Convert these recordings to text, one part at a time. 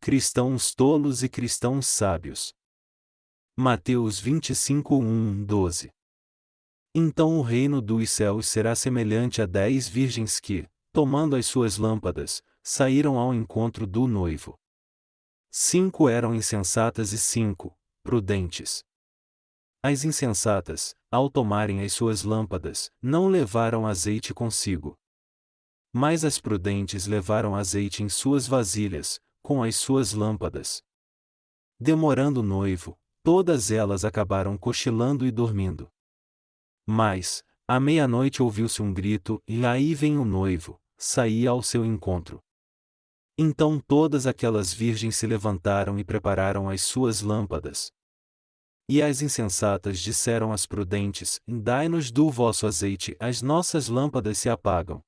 cristãos tolos e cristãos sábios. Mateus 25, 12. Então o reino dos céus será semelhante a 10 virgens que, tomando as suas lâmpadas, saíram ao encontro do noivo. 5 eram insensatas e 5, prudentes. As insensatas, ao tomarem as suas lâmpadas, não levaram azeite consigo. Mas as prudentes levaram azeite em suas vasilhas, com as suas lâmpadas. Demorando o noivo, todas elas acabaram cochilando e dormindo. Mas, à meia-noite ouviu-se um grito, e aí vem o noivo, saía ao seu encontro. Então todas aquelas virgens se levantaram e prepararam as suas lâmpadas. E as insensatas disseram às prudentes: Dai-nos do vosso azeite, as nossas lâmpadas se apagam.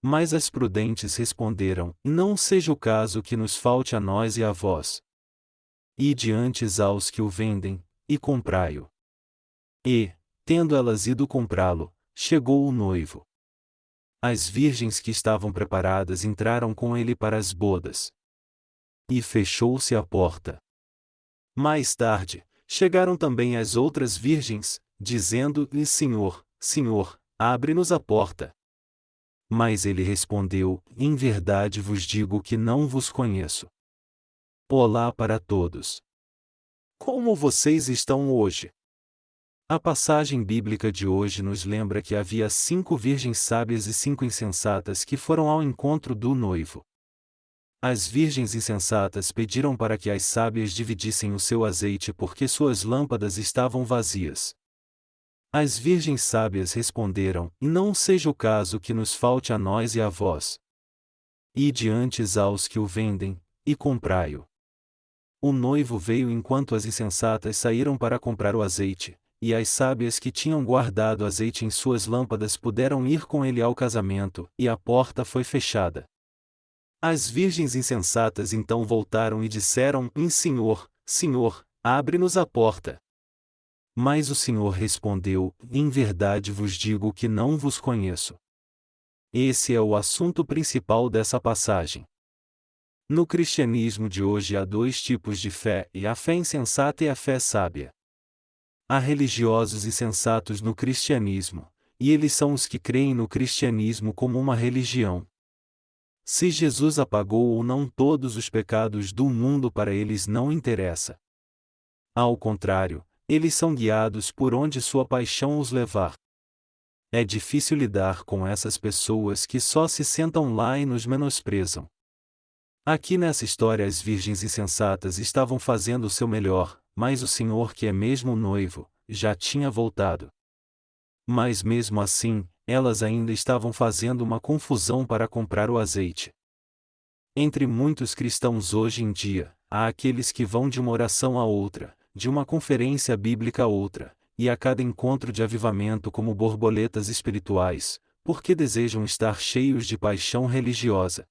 Mas as prudentes responderam: Não seja o caso que nos falte a nós e a vós. Ide antes aos que o vendem, e comprai-o. E, tendo elas ido comprá-lo, chegou o noivo. As virgens que estavam preparadas entraram com ele para as bodas. E fechou-se a porta. Mais tarde, chegaram também as outras virgens, dizendo-lhe: Senhor, Senhor, abre-nos a porta. Mas ele respondeu: Em verdade vos digo que não vos conheço. Olá para todos. Como vocês estão hoje? A passagem bíblica de hoje nos lembra que havia 5 virgens sábias e 5 insensatas que foram ao encontro do noivo. As virgens insensatas pediram para que as sábias dividissem o seu azeite porque suas lâmpadas estavam vazias. As virgens sábias responderam: Não seja o caso que nos falte a nós e a vós. Ide antes aos que o vendem, e comprai-o. O noivo veio enquanto as insensatas saíram para comprar o azeite, e as sábias que tinham guardado azeite em suas lâmpadas puderam ir com ele ao casamento, e a porta foi fechada. As virgens insensatas então voltaram e disseram: Senhor, Senhor, abre-nos a porta. Mas o Senhor respondeu: Em verdade vos digo que não vos conheço. Esse é o assunto principal dessa passagem. No cristianismo de hoje há 2 tipos de fé, e a fé insensata e a fé sábia. Há religiosos e sensatos no cristianismo, e eles são os que creem no cristianismo como uma religião. Se Jesus apagou ou não todos os pecados do mundo para eles não interessa. Ao contrário, eles são guiados por onde sua paixão os levar. É difícil lidar com essas pessoas que só se sentam lá e nos menosprezam. Aqui nessa história as virgens insensatas estavam fazendo o seu melhor, mas o Senhor, que é mesmo o noivo, já tinha voltado. Mas mesmo assim, elas ainda estavam fazendo uma confusão para comprar o azeite. Entre muitos cristãos hoje em dia, há aqueles que vão de uma oração a outra, de uma conferência bíblica a outra, e a cada encontro de avivamento como borboletas espirituais, porque desejam estar cheios de paixão religiosa.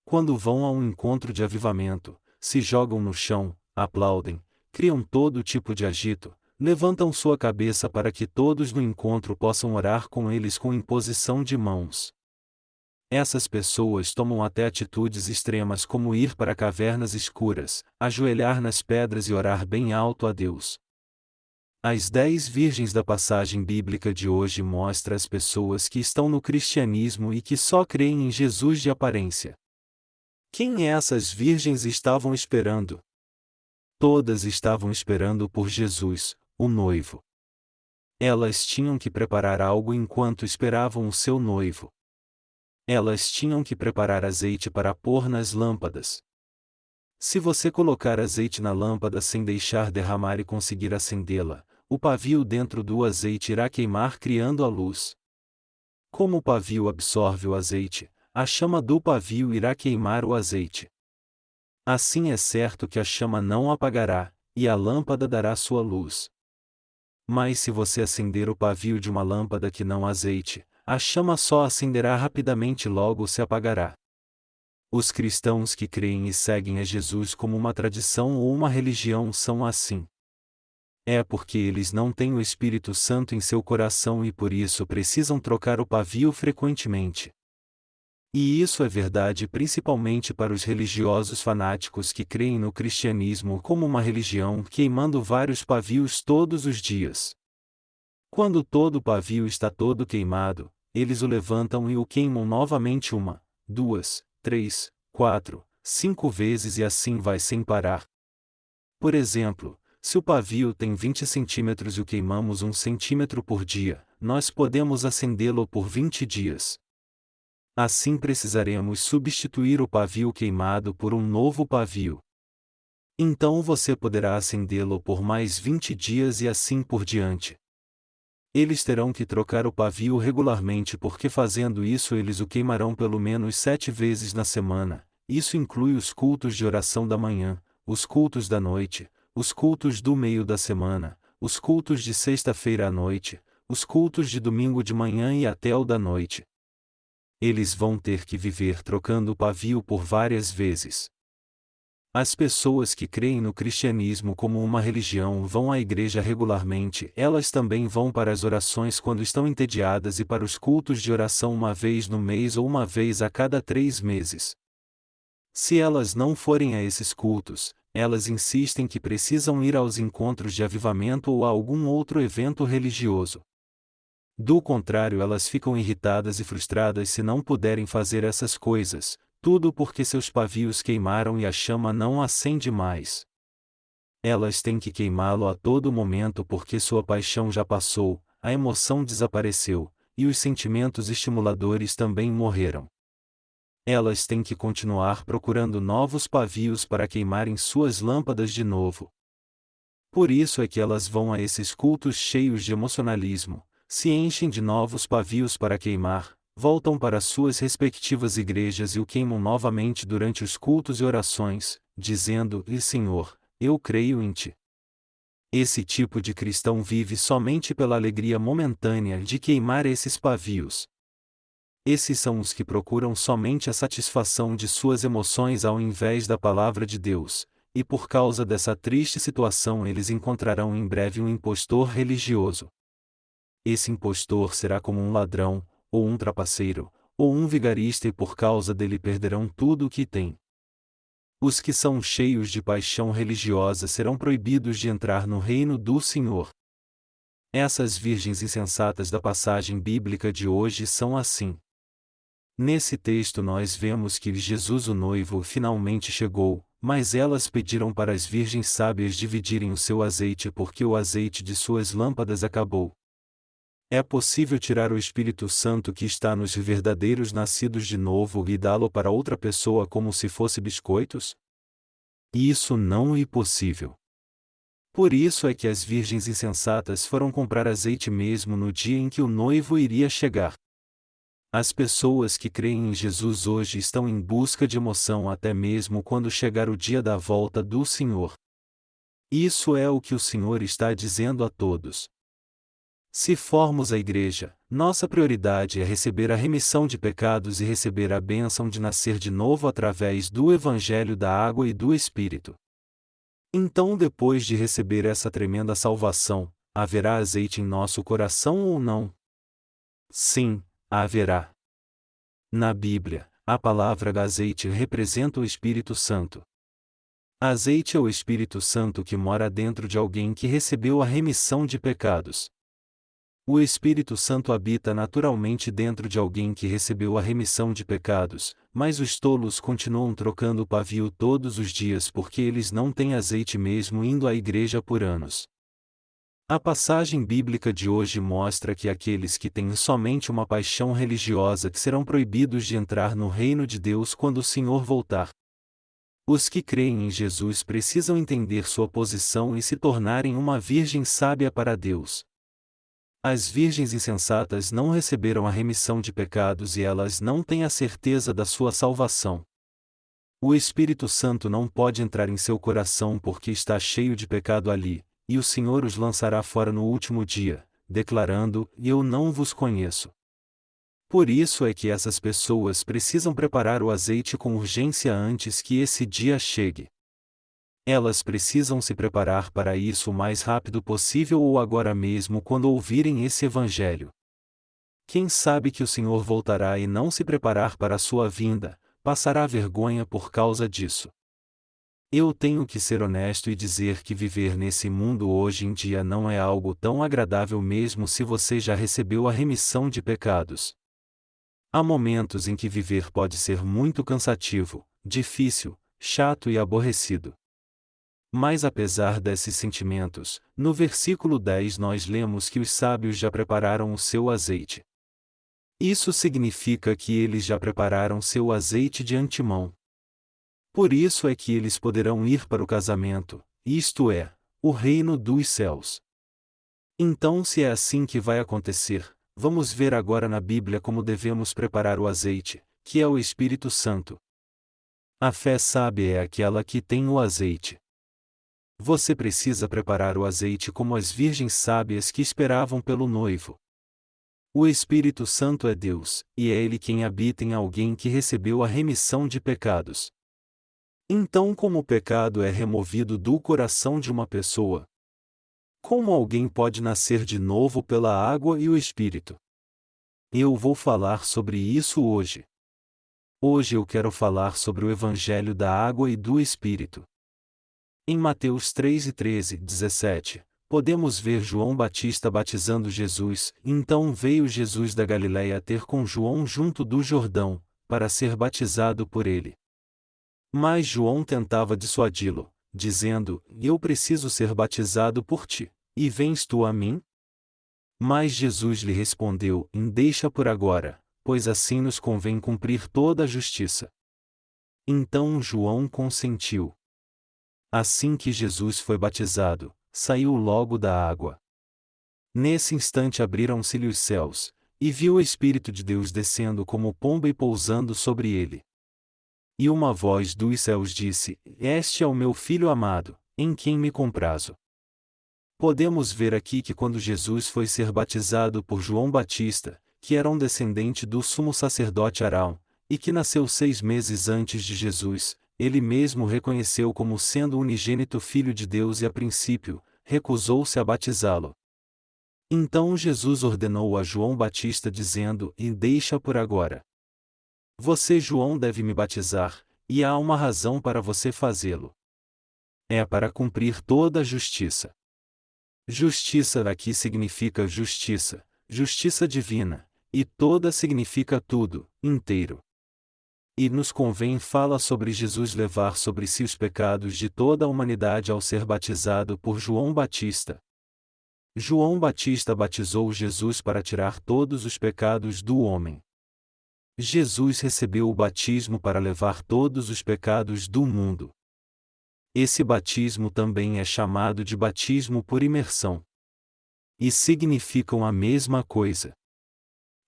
Quando vão a um encontro de avivamento, se jogam no chão, aplaudem, criam todo tipo de agito, levantam sua cabeça para que todos no encontro possam orar com eles com imposição de mãos. Essas pessoas tomam até atitudes extremas como ir para cavernas escuras, ajoelhar nas pedras e orar bem alto a Deus. As 10 virgens da passagem bíblica de hoje mostram as pessoas que estão no cristianismo e que só creem em Jesus de aparência. Quem essas virgens estavam esperando? Todas estavam esperando por Jesus, o noivo. Elas tinham que preparar algo enquanto esperavam o seu noivo. Elas tinham que preparar azeite para pôr nas lâmpadas. Se você colocar azeite na lâmpada sem deixar derramar e conseguir acendê-la, o pavio dentro do azeite irá queimar criando a luz. Como o pavio absorve o azeite, a chama do pavio irá queimar o azeite. Assim é certo que a chama não apagará, e a lâmpada dará sua luz. Mas se você acender o pavio de uma lâmpada que não há azeite, a chama só acenderá rapidamente e logo se apagará. Os cristãos que creem e seguem a Jesus como uma tradição ou uma religião são assim. É porque eles não têm o Espírito Santo em seu coração e por isso precisam trocar o pavio frequentemente. E isso é verdade principalmente para os religiosos fanáticos que creem no cristianismo como uma religião, queimando vários pavios todos os dias. Quando todo o pavio está todo queimado, eles o levantam e o queimam novamente 1, 2, 3, 4, 5 vezes e assim vai sem parar. Por exemplo, se o pavio tem 20 centímetros e o queimamos 1 centímetro por dia, nós podemos acendê-lo por 20 dias. Assim precisaremos substituir o pavio queimado por um novo pavio. Então você poderá acendê-lo por mais 20 dias e assim por diante. Eles terão que trocar o pavio regularmente porque fazendo isso eles o queimarão pelo menos 7 vezes na semana. Isso inclui os cultos de oração da manhã, os cultos da noite, os cultos do meio da semana, os cultos de sexta-feira à noite, os cultos de domingo de manhã e até o da noite. Eles vão ter que viver trocando o pavio por várias vezes. As pessoas que creem no cristianismo como uma religião vão à igreja regularmente, elas também vão para as orações quando estão entediadas e para os cultos de oração uma vez no mês ou uma vez a cada 3 meses. Se elas não forem a esses cultos, elas insistem que precisam ir aos encontros de avivamento ou a algum outro evento religioso. Do contrário, elas ficam irritadas e frustradas se não puderem fazer essas coisas, tudo porque seus pavios queimaram e a chama não acende mais. Elas têm que queimá-lo a todo momento porque sua paixão já passou, a emoção desapareceu, e os sentimentos estimuladores também morreram. Elas têm que continuar procurando novos pavios para queimarem suas lâmpadas de novo. Por isso é que elas vão a esses cultos cheios de emocionalismo, se enchem de novos pavios para queimar, voltam para suas respectivas igrejas e o queimam novamente durante os cultos e orações, dizendo: "E Senhor, eu creio em Ti." Esse tipo de cristão vive somente pela alegria momentânea de queimar esses pavios. Esses são os que procuram somente a satisfação de suas emoções ao invés da palavra de Deus, e por causa dessa triste situação eles encontrarão em breve um impostor religioso. Esse impostor será como um ladrão, ou um trapaceiro, ou um vigarista e por causa dele perderão tudo o que têm. Os que são cheios de paixão religiosa serão proibidos de entrar no reino do Senhor. Essas virgens insensatas da passagem bíblica de hoje são assim. Nesse texto nós vemos que Jesus o noivo finalmente chegou, mas elas pediram para as virgens sábias dividirem o seu azeite porque o azeite de suas lâmpadas acabou. É possível tirar o Espírito Santo que está nos verdadeiros nascidos de novo e dá-lo para outra pessoa como se fosse biscoitos? Isso não é possível. Por isso é que as virgens insensatas foram comprar azeite mesmo no dia em que o noivo iria chegar. As pessoas que creem em Jesus hoje estão em busca de emoção até mesmo quando chegar o dia da volta do Senhor. Isso é o que o Senhor está dizendo a todos. Se formos a igreja, nossa prioridade é receber a remissão de pecados e receber a bênção de nascer de novo através do Evangelho da Água e do Espírito. Então, depois de receber essa tremenda salvação, haverá azeite em nosso coração ou não? Sim, haverá. Na Bíblia, a palavra azeite representa o Espírito Santo. Azeite é o Espírito Santo que mora dentro de alguém que recebeu a remissão de pecados. O Espírito Santo habita naturalmente dentro de alguém que recebeu a remissão de pecados, mas os tolos continuam trocando o pavio todos os dias porque eles não têm azeite mesmo indo à igreja por anos. A passagem bíblica de hoje mostra que aqueles que têm somente uma paixão religiosa que serão proibidos de entrar no reino de Deus quando o Senhor voltar. Os que creem em Jesus precisam entender sua posição e se tornarem uma virgem sábia para Deus. As virgens insensatas não receberam a remissão de pecados e elas não têm a certeza da sua salvação. O Espírito Santo não pode entrar em seu coração porque está cheio de pecado ali, e o Senhor os lançará fora no último dia, declarando: "Eu não vos conheço." Por isso é que essas pessoas precisam preparar o azeite com urgência antes que esse dia chegue. Elas precisam se preparar para isso o mais rápido possível ou agora mesmo quando ouvirem esse Evangelho. Quem sabe que o Senhor voltará e não se preparar para a sua vinda, passará vergonha por causa disso. Eu tenho que ser honesto e dizer que viver nesse mundo hoje em dia não é algo tão agradável mesmo se você já recebeu a remissão de pecados. Há momentos em que viver pode ser muito cansativo, difícil, chato e aborrecido. Mas apesar desses sentimentos, no versículo 10 nós lemos que os sábios já prepararam o seu azeite. Isso significa que eles já prepararam seu azeite de antemão. Por isso é que eles poderão ir para o casamento, isto é, o reino dos céus. Então, se é assim que vai acontecer, vamos ver agora na Bíblia como devemos preparar o azeite, que é o Espírito Santo. A fé sábia é aquela que tem o azeite. Você precisa preparar o azeite como as virgens sábias que esperavam pelo noivo. O Espírito Santo é Deus, e é Ele quem habita em alguém que recebeu a remissão de pecados. Então, como o pecado é removido do coração de uma pessoa? Como alguém pode nascer de novo pela água e o Espírito? Eu vou falar sobre isso hoje. Hoje eu quero falar sobre o Evangelho da água e do Espírito. Em Mateus 3:13-17, podemos ver João Batista batizando Jesus. Então veio Jesus da Galiléia ter com João junto do Jordão, para ser batizado por ele. Mas João tentava dissuadi-lo, dizendo: Eu preciso ser batizado por ti, e vens tu a mim? Mas Jesus lhe respondeu: Deixa por agora, pois assim nos convém cumprir toda a justiça. Então João consentiu. Assim que Jesus foi batizado, saiu logo da água. Nesse instante abriram-se-lhe os céus, e viu o Espírito de Deus descendo como pomba e pousando sobre ele. E uma voz dos céus disse: Este é o meu Filho amado, em quem me comprazo. Podemos ver aqui que quando Jesus foi ser batizado por João Batista, que era um descendente do sumo sacerdote Arão, e que nasceu 6 meses antes de Jesus, ele mesmo reconheceu como sendo o unigênito Filho de Deus e a princípio, recusou-se a batizá-lo. Então Jesus ordenou a João Batista dizendo: Deixa por agora. Você, João, deve me batizar, e há uma razão para você fazê-lo. É para cumprir toda a justiça. Justiça aqui significa justiça, justiça divina, e toda significa tudo, inteiro. E nos convém fala sobre Jesus levar sobre si os pecados de toda a humanidade ao ser batizado por João Batista. João Batista batizou Jesus para tirar todos os pecados do homem. Jesus recebeu o batismo para levar todos os pecados do mundo. Esse batismo também é chamado de batismo por imersão. E significam a mesma coisa.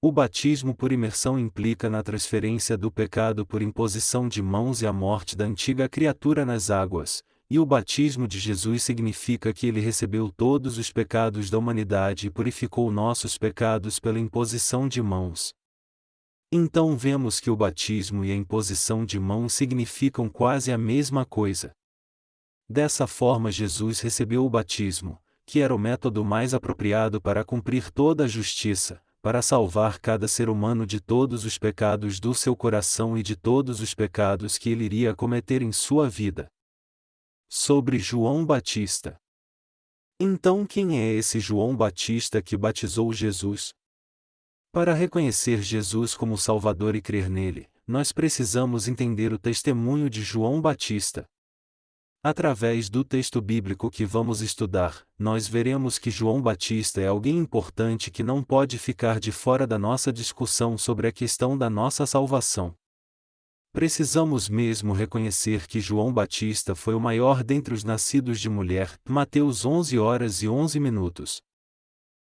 O batismo por imersão implica na transferência do pecado por imposição de mãos e a morte da antiga criatura nas águas, e o batismo de Jesus significa que ele recebeu todos os pecados da humanidade e purificou nossos pecados pela imposição de mãos. Então vemos que o batismo e a imposição de mãos significam quase a mesma coisa. Dessa forma Jesus recebeu o batismo, que era o método mais apropriado para cumprir toda a justiça, para salvar cada ser humano de todos os pecados do seu coração e de todos os pecados que ele iria cometer em sua vida. Sobre João Batista. Então quem é esse João Batista que batizou Jesus? Para reconhecer Jesus como Salvador e crer nele, nós precisamos entender o testemunho de João Batista. Através do texto bíblico que vamos estudar, nós veremos que João Batista é alguém importante que não pode ficar de fora da nossa discussão sobre a questão da nossa salvação. Precisamos mesmo reconhecer que João Batista foi o maior dentre os nascidos de mulher, Mateus 11h11.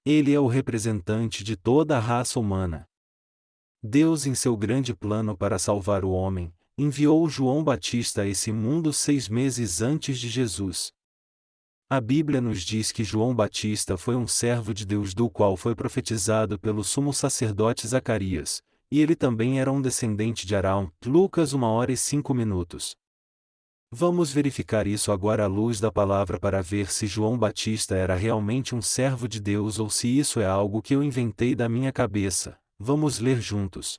Ele é o representante de toda a raça humana. Deus, em seu grande plano para salvar o homem, enviou João Batista a esse mundo 6 meses antes de Jesus. A Bíblia nos diz que João Batista foi um servo de Deus do qual foi profetizado pelo sumo sacerdote Zacarias, e ele também era um descendente de Arão. Lucas 1h05. Vamos verificar isso agora à luz da palavra para ver se João Batista era realmente um servo de Deus ou se isso é algo que eu inventei da minha cabeça. Vamos ler juntos.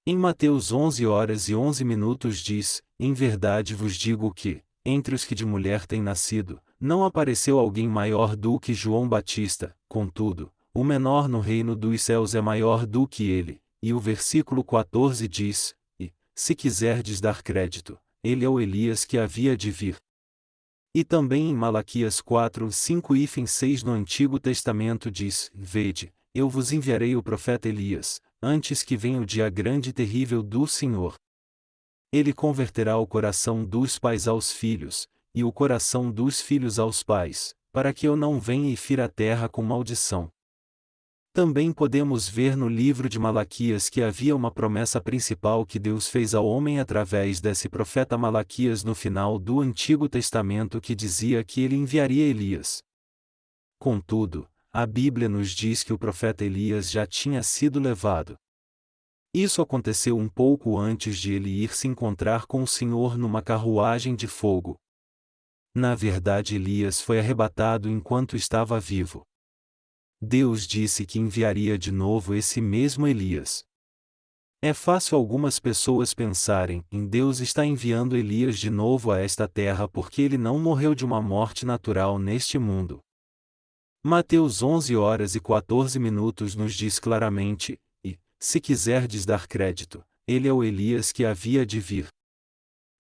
Em Mateus 11h11 diz: Em verdade vos digo que, entre os que de mulher têm nascido, não apareceu alguém maior do que João Batista, contudo, o menor no reino dos céus é maior do que ele. E o versículo 14 diz: E, se quiserdes dar crédito, ele é o Elias que havia de vir. E também em Malaquias 4:5-6 no Antigo Testamento diz: Vede, eu vos enviarei o profeta Elias, antes que venha o dia grande e terrível do Senhor. Ele converterá o coração dos pais aos filhos, e o coração dos filhos aos pais, para que eu não venha e fira a terra com maldição. Também podemos ver no livro de Malaquias que havia uma promessa principal que Deus fez ao homem através desse profeta Malaquias no final do Antigo Testamento que dizia que ele enviaria Elias. Contudo, a Bíblia nos diz que o profeta Elias já tinha sido levado. Isso aconteceu um pouco antes de ele ir se encontrar com o Senhor numa carruagem de fogo. Na verdade, Elias foi arrebatado enquanto estava vivo. Deus disse que enviaria de novo esse mesmo Elias. É fácil algumas pessoas pensarem em Deus está enviando Elias de novo a esta terra porque ele não morreu de uma morte natural neste mundo. Mateus 11h14 nos diz claramente: E, se quiserdes dar crédito, ele é o Elias que havia de vir.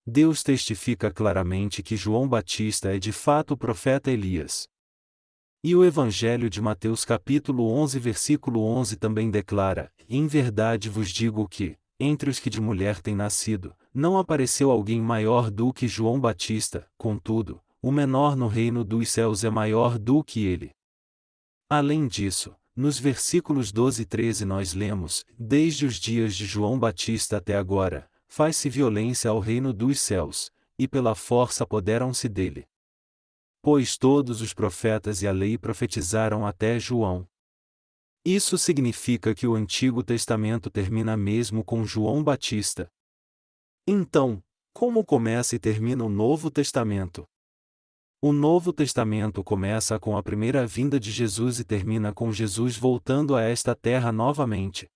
Deus testifica claramente que João Batista é de fato o profeta Elias. E o Evangelho de Mateus capítulo 11 versículo 11 também declara: Em verdade vos digo que, entre os que de mulher têm nascido, não apareceu alguém maior do que João Batista, contudo, o menor no reino dos céus é maior do que ele. Além disso, nos versículos 12 e 13 nós lemos: Desde os dias de João Batista até agora, faz-se violência ao reino dos céus, e pela força apoderam-se dele. Pois todos os profetas e a lei profetizaram até João. Isso significa que o Antigo Testamento termina mesmo com João Batista. Então, como começa e termina o Novo Testamento? O Novo Testamento começa com a primeira vinda de Jesus e termina com Jesus voltando a esta terra novamente.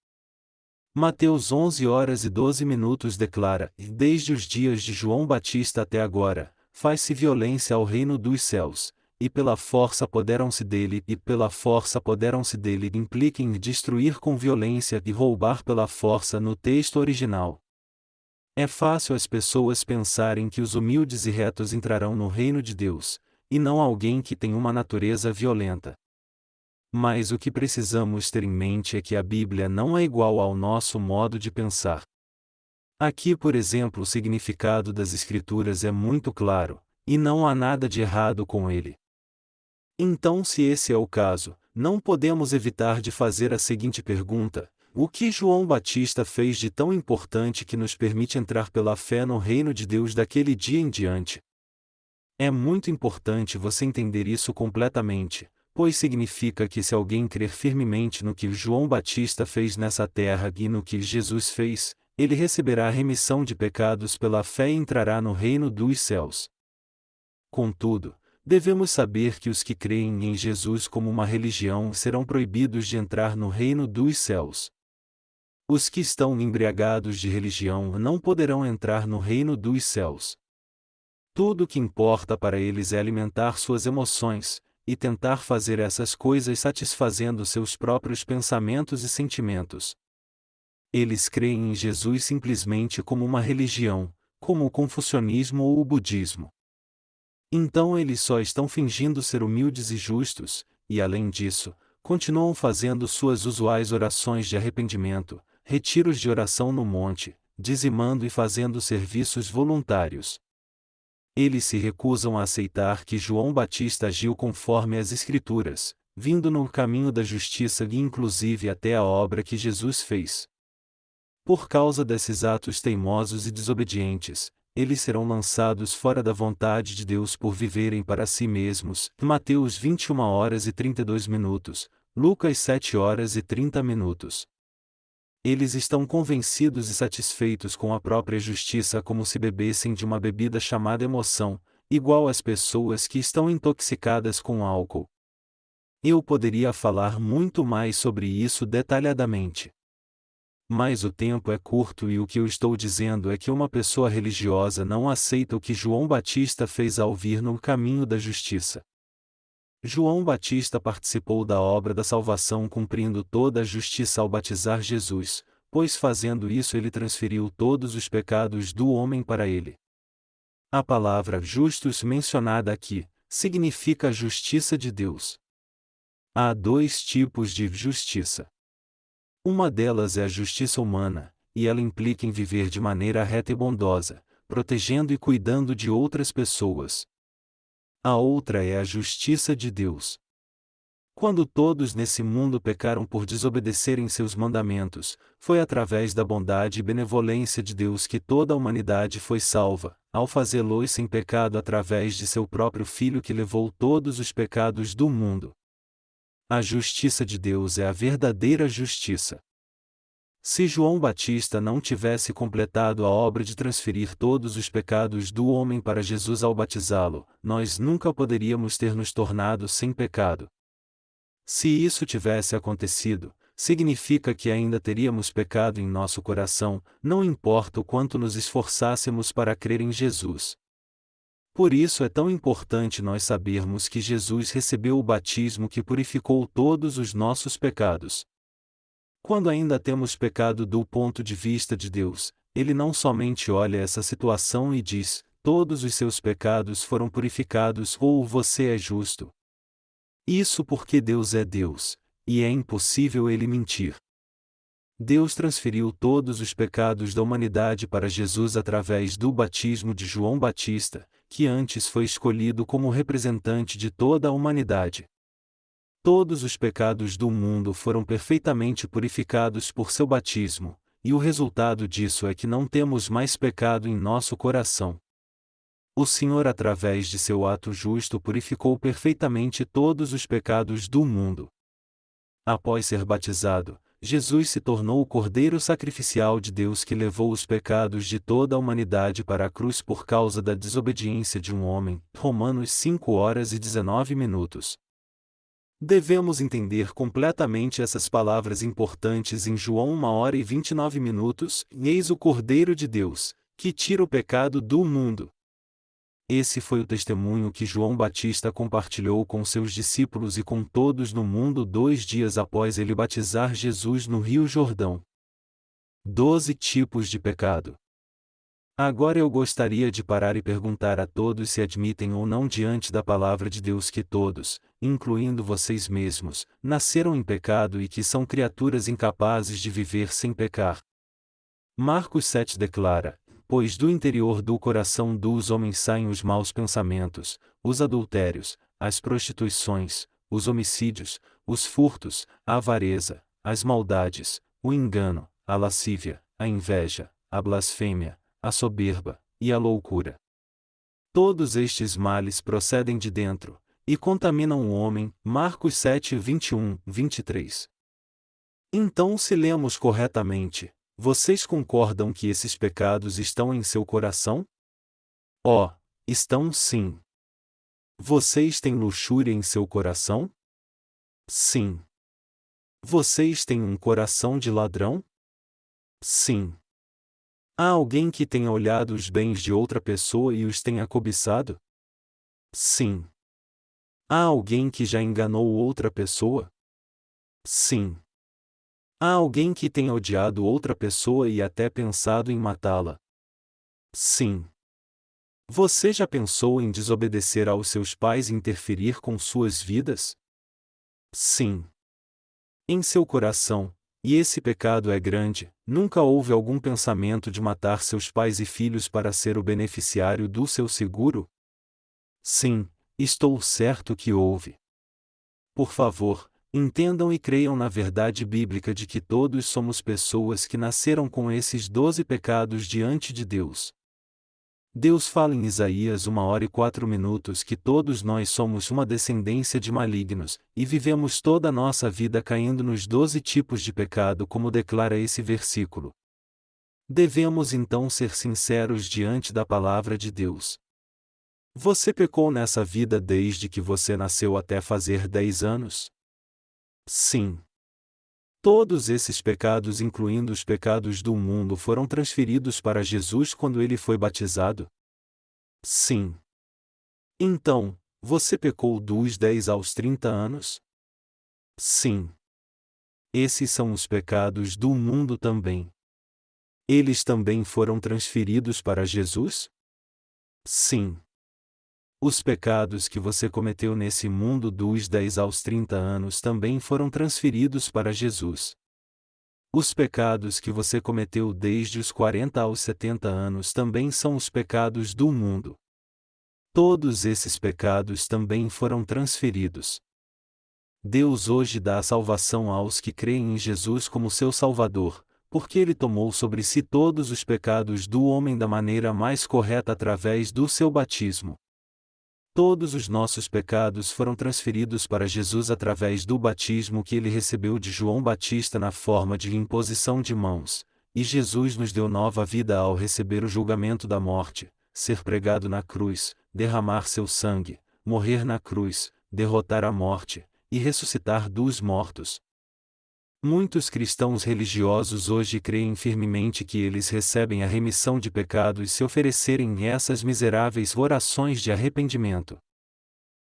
Mateus 11h12 declara: Desde os dias de João Batista até agora, faz-se violência ao reino dos céus, e pela força apoderam-se dele, e pela força apoderam-se dele implica em destruir com violência e roubar pela força no texto original. É fácil as pessoas pensarem que os humildes e retos entrarão no reino de Deus, e não alguém que tem uma natureza violenta. Mas o que precisamos ter em mente é que a Bíblia não é igual ao nosso modo de pensar. Aqui, por exemplo, o significado das Escrituras é muito claro, e não há nada de errado com ele. Então, se esse é o caso, não podemos evitar de fazer a seguinte pergunta: o que João Batista fez de tão importante que nos permite entrar pela fé no reino de Deus daquele dia em diante? É muito importante você entender isso completamente, pois significa que se alguém crer firmemente no que João Batista fez nessa terra e no que Jesus fez, ele receberá a remissão de pecados pela fé e entrará no reino dos céus. Contudo, devemos saber que os que creem em Jesus como uma religião serão proibidos de entrar no reino dos céus. Os que estão embriagados de religião não poderão entrar no reino dos céus. Tudo o que importa para eles é alimentar suas emoções, e tentar fazer essas coisas satisfazendo seus próprios pensamentos e sentimentos. Eles creem em Jesus simplesmente como uma religião, como o confucionismo ou o budismo. Então eles só estão fingindo ser humildes e justos, e além disso, continuam fazendo suas usuais orações de arrependimento, retiros de oração no monte, dizimando e fazendo serviços voluntários. Eles se recusam a aceitar que João Batista agiu conforme as Escrituras, vindo no caminho da justiça e inclusive até a obra que Jesus fez. Por causa desses atos teimosos e desobedientes, eles serão lançados fora da vontade de Deus por viverem para si mesmos. Mateus 21h32, Lucas 7h30. Eles estão convencidos e satisfeitos com a própria justiça como se bebessem de uma bebida chamada emoção, igual às pessoas que estão intoxicadas com álcool. Eu poderia falar muito mais sobre isso detalhadamente. Mas o tempo é curto e o que eu estou dizendo é que uma pessoa religiosa não aceita o que João Batista fez ao vir no caminho da justiça. João Batista participou da obra da salvação cumprindo toda a justiça ao batizar Jesus, pois fazendo isso ele transferiu todos os pecados do homem para ele. A palavra justus mencionada aqui significa a justiça de Deus. Há dois tipos de justiça. Uma delas é a justiça humana, e ela implica em viver de maneira reta e bondosa, protegendo e cuidando de outras pessoas. A outra é a justiça de Deus. Quando todos nesse mundo pecaram por desobedecerem seus mandamentos, foi através da bondade e benevolência de Deus que toda a humanidade foi salva, ao fazê-los sem pecado através de seu próprio Filho que levou todos os pecados do mundo. A justiça de Deus é a verdadeira justiça. Se João Batista não tivesse completado a obra de transferir todos os pecados do homem para Jesus ao batizá-lo, nós nunca poderíamos ter nos tornado sem pecado. Se isso tivesse acontecido, significa que ainda teríamos pecado em nosso coração, não importa o quanto nos esforçássemos para crer em Jesus. Por isso é tão importante nós sabermos que Jesus recebeu o batismo que purificou todos os nossos pecados. Quando ainda temos pecado do ponto de vista de Deus, Ele não somente olha essa situação e diz, todos os seus pecados foram purificados ou você é justo. Isso porque Deus é Deus, e é impossível Ele mentir. Deus transferiu todos os pecados da humanidade para Jesus através do batismo de João Batista, que antes foi escolhido como representante de toda a humanidade. Todos os pecados do mundo foram perfeitamente purificados por seu batismo, e o resultado disso é que não temos mais pecado em nosso coração. O Senhor, através de seu ato justo, purificou perfeitamente todos os pecados do mundo. Após ser batizado, Jesus se tornou o Cordeiro sacrificial de Deus que levou os pecados de toda a humanidade para a cruz por causa da desobediência de um homem. Romanos 5:19. Devemos entender completamente essas palavras importantes em João 1h29. Eis o Cordeiro de Deus, que tira o pecado do mundo. Esse foi o testemunho que João Batista compartilhou com seus discípulos e com todos no mundo 2 dias após ele batizar Jesus no Rio Jordão. 12 tipos de pecado. Agora eu gostaria de parar e perguntar a todos se admitem ou não diante da palavra de Deus que todos, incluindo vocês mesmos, nasceram em pecado e que são criaturas incapazes de viver sem pecar. Marcos 7 declara: pois do interior do coração dos homens saem os maus pensamentos, os adultérios, as prostituições, os homicídios, os furtos, a avareza, as maldades, o engano, a lascívia, a inveja, a blasfêmia, a soberba, e a loucura. Todos estes males procedem de dentro, e contaminam o homem. Marcos 7:21-23. Então, se lemos corretamente, vocês concordam que esses pecados estão em seu coração? Oh, estão sim. Vocês têm luxúria em seu coração? Sim. Vocês têm um coração de ladrão? Sim. Há alguém que tenha olhado os bens de outra pessoa e os tenha cobiçado? Sim. Há alguém que já enganou outra pessoa? Sim. Há alguém que tenha odiado outra pessoa e até pensado em matá-la? Sim. Você já pensou em desobedecer aos seus pais e interferir com suas vidas? Sim. Em seu coração, e esse pecado é grande, nunca houve algum pensamento de matar seus pais e filhos para ser o beneficiário do seu seguro? Sim, estou certo que houve. Por favor, entendam e creiam na verdade bíblica de que todos somos pessoas que nasceram com esses 12 pecados diante de Deus. Deus fala em Isaías 1h04 que todos nós somos uma descendência de malignos, e vivemos toda a nossa vida caindo nos 12 tipos de pecado, como declara esse versículo. Devemos então ser sinceros diante da palavra de Deus. Você pecou nessa vida desde que você nasceu até fazer 10 anos? Sim. Todos esses pecados, incluindo os pecados do mundo, foram transferidos para Jesus quando ele foi batizado? Sim. Então, você pecou dos 10 aos 30 anos? Sim. Esses são os pecados do mundo também. Eles também foram transferidos para Jesus? Sim. Os pecados que você cometeu nesse mundo dos 10 aos 30 anos também foram transferidos para Jesus. Os pecados que você cometeu desde os 40 aos 70 anos também são os pecados do mundo. Todos esses pecados também foram transferidos. Deus hoje dá a salvação aos que creem em Jesus como seu Salvador, porque Ele tomou sobre si todos os pecados do homem da maneira mais correta através do seu batismo. Todos os nossos pecados foram transferidos para Jesus através do batismo que ele recebeu de João Batista na forma de imposição de mãos, e Jesus nos deu nova vida ao receber o julgamento da morte, ser pregado na cruz, derramar seu sangue, morrer na cruz, derrotar a morte, e ressuscitar dos mortos. Muitos cristãos religiosos hoje creem firmemente que eles recebem a remissão de pecados se oferecerem essas miseráveis orações de arrependimento.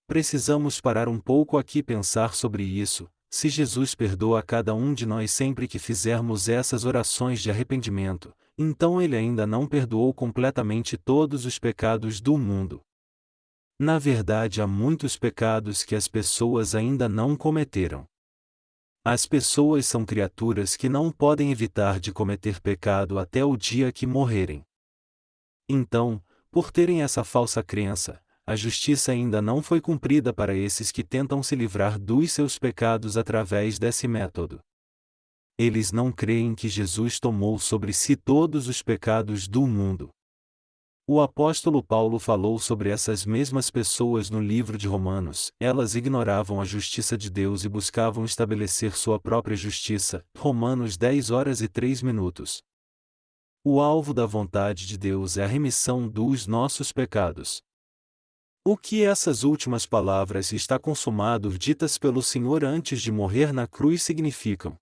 Precisamos parar um pouco aqui e pensar sobre isso. Se Jesus perdoa a cada um de nós sempre que fizermos essas orações de arrependimento, então Ele ainda não perdoou completamente todos os pecados do mundo. Na verdade, há muitos pecados que as pessoas ainda não cometeram. As pessoas são criaturas que não podem evitar de cometer pecado até o dia que morrerem. Então, por terem essa falsa crença, a justiça ainda não foi cumprida para esses que tentam se livrar dos seus pecados através desse método. Eles não creem que Jesus tomou sobre si todos os pecados do mundo. O apóstolo Paulo falou sobre essas mesmas pessoas no livro de Romanos. Elas ignoravam a justiça de Deus e buscavam estabelecer sua própria justiça. Romanos 10h03. O alvo da vontade de Deus é a remissão dos nossos pecados. O que essas últimas palavras "está consumado" ditas pelo Senhor antes de morrer na cruz significam?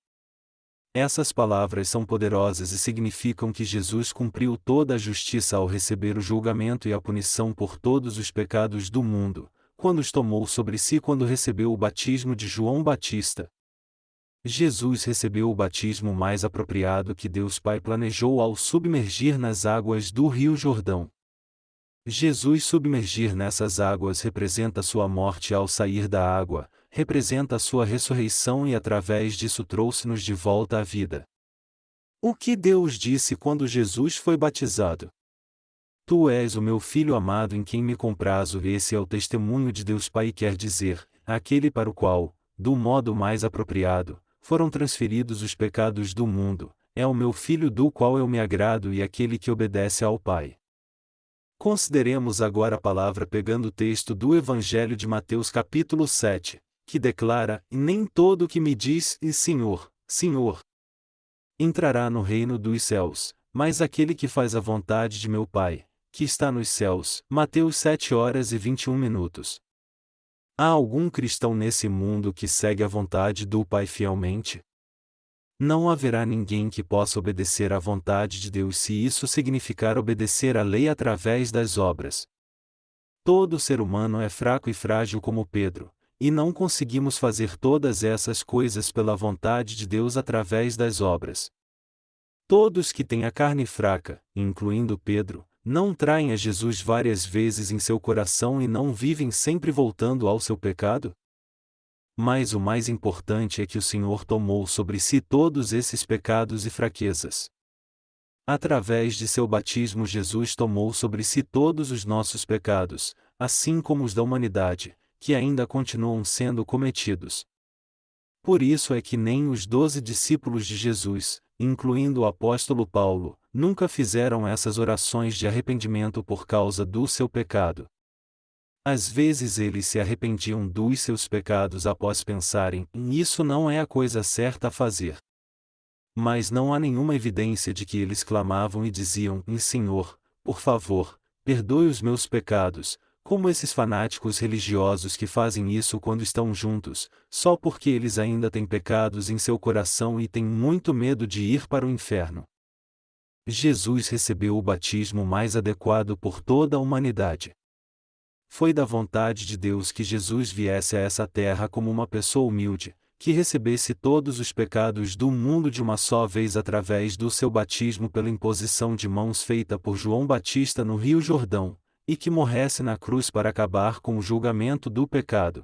Essas palavras são poderosas e significam que Jesus cumpriu toda a justiça ao receber o julgamento e a punição por todos os pecados do mundo, quando os tomou sobre si quando recebeu o batismo de João Batista. Jesus recebeu o batismo mais apropriado que Deus Pai planejou ao submergir nas águas do Rio Jordão. Jesus submergir nessas águas representa sua morte ao sair da água, representa a sua ressurreição e através disso trouxe-nos de volta à vida. O que Deus disse quando Jesus foi batizado? Tu és o meu filho amado em quem me comprazo. Esse é o testemunho de Deus Pai, quer dizer, aquele para o qual, do modo mais apropriado, foram transferidos os pecados do mundo, é o meu filho do qual eu me agrado e aquele que obedece ao Pai. Consideremos agora a palavra pegando o texto do Evangelho de Mateus capítulo 7, que declara: "Nem todo o que me diz, Senhor, Senhor, entrará no reino dos céus, mas aquele que faz a vontade de meu Pai, que está nos céus." Mateus 7h21. Há algum cristão nesse mundo que segue a vontade do Pai fielmente? Não haverá ninguém que possa obedecer à vontade de Deus se isso significar obedecer à lei através das obras. Todo ser humano é fraco e frágil como Pedro, e não conseguimos fazer todas essas coisas pela vontade de Deus através das obras. Todos que têm a carne fraca, incluindo Pedro, não traem a Jesus várias vezes em seu coração e não vivem sempre voltando ao seu pecado? Mas o mais importante é que o Senhor tomou sobre si todos esses pecados e fraquezas. Através de seu batismo, Jesus tomou sobre si todos os nossos pecados, assim como os da humanidade, que ainda continuam sendo cometidos. Por isso é que nem os 12 discípulos de Jesus, incluindo o apóstolo Paulo, nunca fizeram essas orações de arrependimento por causa do seu pecado. Às vezes eles se arrependiam dos seus pecados após pensarem: isso não é a coisa certa a fazer. Mas não há nenhuma evidência de que eles clamavam e diziam: Senhor, por favor, perdoe os meus pecados, como esses fanáticos religiosos que fazem isso quando estão juntos, só porque eles ainda têm pecados em seu coração e têm muito medo de ir para o inferno. Jesus recebeu o batismo mais adequado por toda a humanidade. Foi da vontade de Deus que Jesus viesse a essa terra como uma pessoa humilde, que recebesse todos os pecados do mundo de uma só vez através do seu batismo pela imposição de mãos feita por João Batista no Rio Jordão, e que morresse na cruz para acabar com o julgamento do pecado.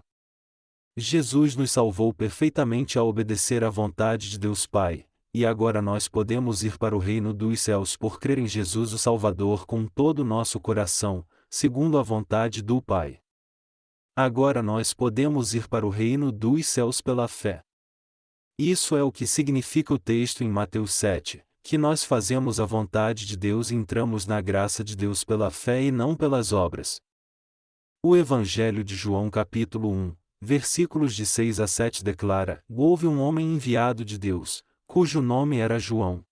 Jesus nos salvou perfeitamente ao obedecer à vontade de Deus Pai, e agora nós podemos ir para o reino dos céus por crer em Jesus o Salvador com todo o nosso coração, segundo a vontade do Pai. Agora nós podemos ir para o reino dos céus pela fé. Isso é o que significa o texto em Mateus 7, que nós fazemos a vontade de Deus e entramos na graça de Deus pela fé e não pelas obras. O Evangelho de João capítulo 1, versículos de 6 a 7 declara: houve um homem enviado de Deus, cujo nome era João.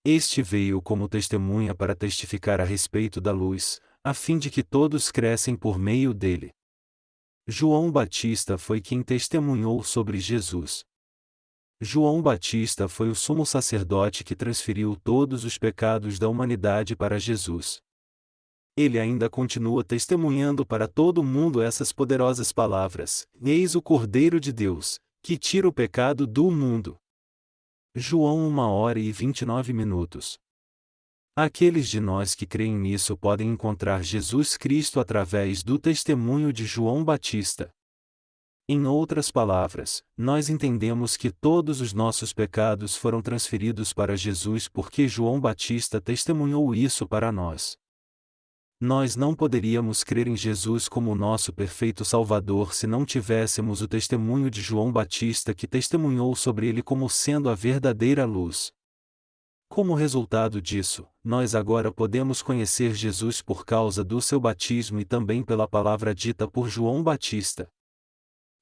Este veio como testemunha para testificar a respeito da luz, a fim de que todos crescem por meio dele. João Batista foi quem testemunhou sobre Jesus. João Batista foi o sumo sacerdote que transferiu todos os pecados da humanidade para Jesus. Ele ainda continua testemunhando para todo mundo essas poderosas palavras: eis o Cordeiro de Deus, que tira o pecado do mundo. João 1h29. Aqueles de nós que creem nisso podem encontrar Jesus Cristo através do testemunho de João Batista. Em outras palavras, nós entendemos que todos os nossos pecados foram transferidos para Jesus porque João Batista testemunhou isso para nós. Nós não poderíamos crer em Jesus como nosso perfeito Salvador se não tivéssemos o testemunho de João Batista que testemunhou sobre ele como sendo a verdadeira luz. Como resultado disso, nós agora podemos conhecer Jesus por causa do seu batismo e também pela palavra dita por João Batista.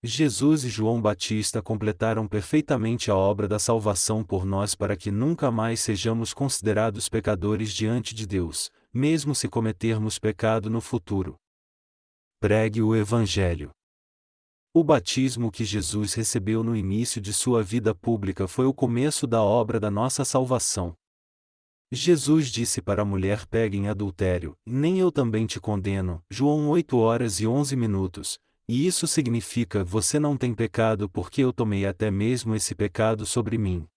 Jesus e João Batista completaram perfeitamente a obra da salvação por nós para que nunca mais sejamos considerados pecadores diante de Deus, mesmo se cometermos pecado no futuro. Pregue o Evangelho. O batismo que Jesus recebeu no início de sua vida pública foi o começo da obra da nossa salvação. Jesus disse para a mulher pega em adultério: nem eu também te condeno, João 8h11, e isso significa você não tem pecado porque eu tomei até mesmo esse pecado sobre mim.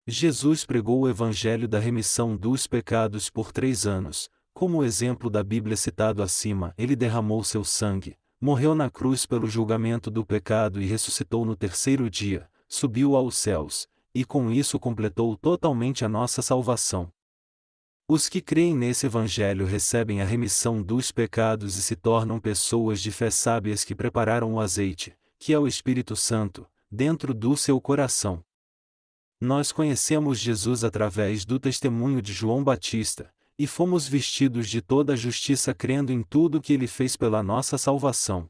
Jesus pregou o Evangelho da remissão dos pecados por 3 anos, como o exemplo da Bíblia citado acima. Ele derramou seu sangue, morreu na cruz pelo julgamento do pecado e ressuscitou no 3º dia, subiu aos céus, e com isso completou totalmente a nossa salvação. Os que creem nesse Evangelho recebem a remissão dos pecados e se tornam pessoas de fé sábias que prepararam o azeite, que é o Espírito Santo, dentro do seu coração. Nós conhecemos Jesus através do testemunho de João Batista, e fomos vestidos de toda a justiça crendo em tudo que ele fez pela nossa salvação.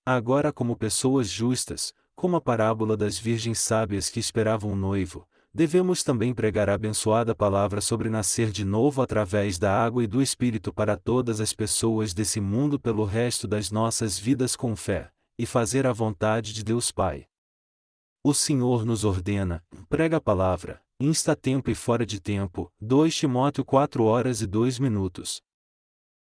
Agora, como pessoas justas, como a parábola das virgens sábias que esperavam o noivo, devemos também pregar a abençoada palavra sobre nascer de novo através da água e do Espírito para todas as pessoas desse mundo pelo resto das nossas vidas com fé, e fazer a vontade de Deus Pai. O Senhor nos ordena: prega a palavra, insta tempo e fora de tempo. 2 Timóteo 4h02.